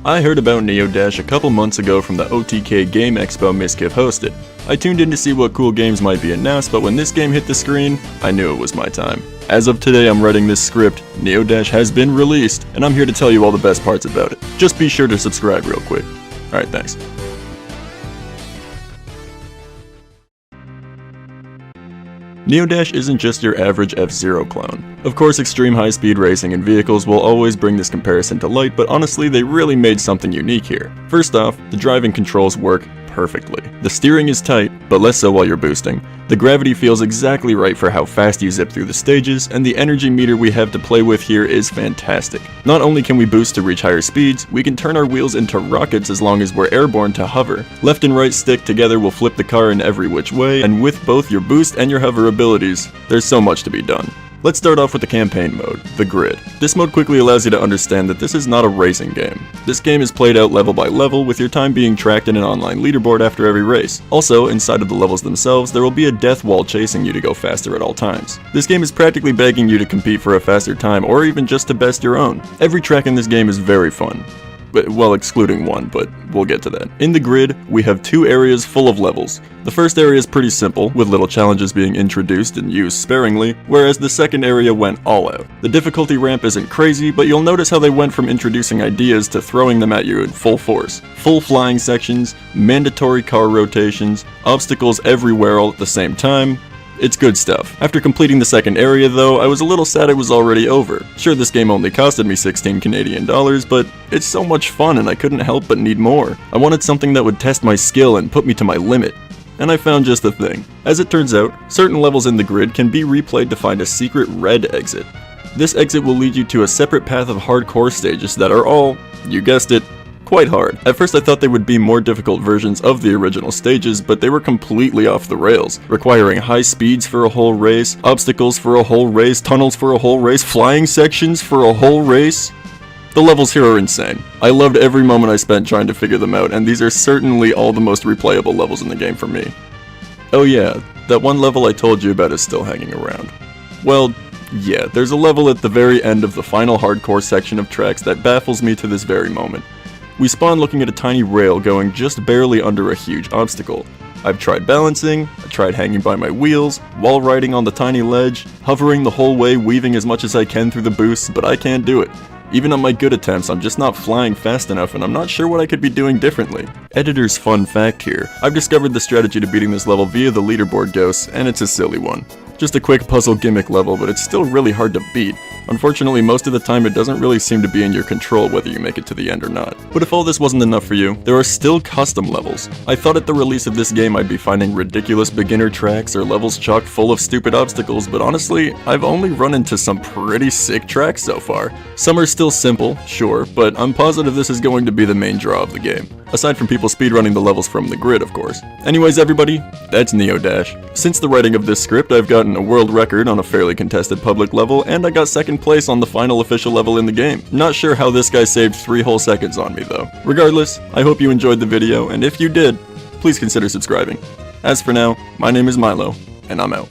I heard about Neodash a couple months ago from the OTK Game Expo Miskiff hosted. I tuned in to see what cool games might be announced, but when this game hit the screen, I knew it was my time. As of today I'm writing this script, Neodash has been released, and I'm here to tell you all the best parts about it. Just be sure to subscribe real quick. Alright, thanks. Neodash isn't just your average F-Zero clone. Of course, extreme high-speed racing and vehicles will always bring this comparison to light, but honestly, they really made something unique here. First off, the driving controls work perfectly. The steering is tight, but less so while you're boosting. The gravity feels exactly right for how fast you zip through the stages, and the energy meter we have to play with here is fantastic. Not only can we boost to reach higher speeds, we can turn our wheels into rockets as long as we're airborne to hover. Left and right stick together will flip the car in every which way, and with both your boost and your hover abilities, there's so much to be done. Let's start off with the campaign mode, the grid. This mode quickly allows you to understand that this is not a racing game. This game is played out level by level, with your time being tracked in an online leaderboard after every race. Also, inside of the levels themselves, there will be a death wall chasing you to go faster at all times. This game is practically begging you to compete for a faster time, or even just to best your own. Every track in this game is very fun. Well, excluding one, but we'll get to that. In the grid, we have two areas full of levels. The first area is pretty simple, with little challenges being introduced and used sparingly, whereas the second area went all out. The difficulty ramp isn't crazy, but you'll notice how they went from introducing ideas to throwing them at you in full force. Full flying sections, mandatory car rotations, obstacles everywhere all at the same time. It's good stuff. After completing the second area though, I was a little sad it was already over. Sure, this game only costed me 16 Canadian dollars, but it's so much fun and I couldn't help but need more. I wanted something that would test my skill and put me to my limit. And I found just the thing. As it turns out, certain levels in the grid can be replayed to find a secret red exit. This exit will lead you to a separate path of hardcore stages that are all, you guessed it, quite hard. At first I thought they would be more difficult versions of the original stages, but they were completely off the rails, requiring high speeds for a whole race, obstacles for a whole race, tunnels for a whole race, flying sections for a whole race. The levels here are insane. I loved every moment I spent trying to figure them out, and these are certainly all the most replayable levels in the game for me. Oh yeah, that one level I told you about is still hanging around. Well, yeah, there's a level at the very end of the final hardcore section of tracks that baffles me to this very moment. We spawn looking at a tiny rail going just barely under a huge obstacle. I've tried balancing, I tried hanging by my wheels, wall riding on the tiny ledge, hovering the whole way, weaving as much as I can through the boosts, but I can't do it. Even on my good attempts, I'm just not flying fast enough and I'm not sure what I could be doing differently. Editor's fun fact here, I've discovered the strategy to beating this level via the leaderboard ghosts, and it's a silly one. Just a quick puzzle gimmick level, but it's still really hard to beat. Unfortunately, most of the time it doesn't really seem to be in your control whether you make it to the end or not. But if all this wasn't enough for you, there are still custom levels. I thought at the release of this game I'd be finding ridiculous beginner tracks or levels chock full of stupid obstacles, but honestly, I've only run into some pretty sick tracks so far. Some are still simple, sure, but I'm positive this is going to be the main draw of the game. Aside from people speedrunning the levels from the grid, of course. Anyways everybody, that's Neodash. Since the writing of this script, I've gotten a world record on a fairly contested public level, and I got second place on the final official level in the game. Not sure how this guy saved 3 whole seconds on me though. Regardless, I hope you enjoyed the video, and if you did, please consider subscribing. As for now, my name is Myloe, and I'm out.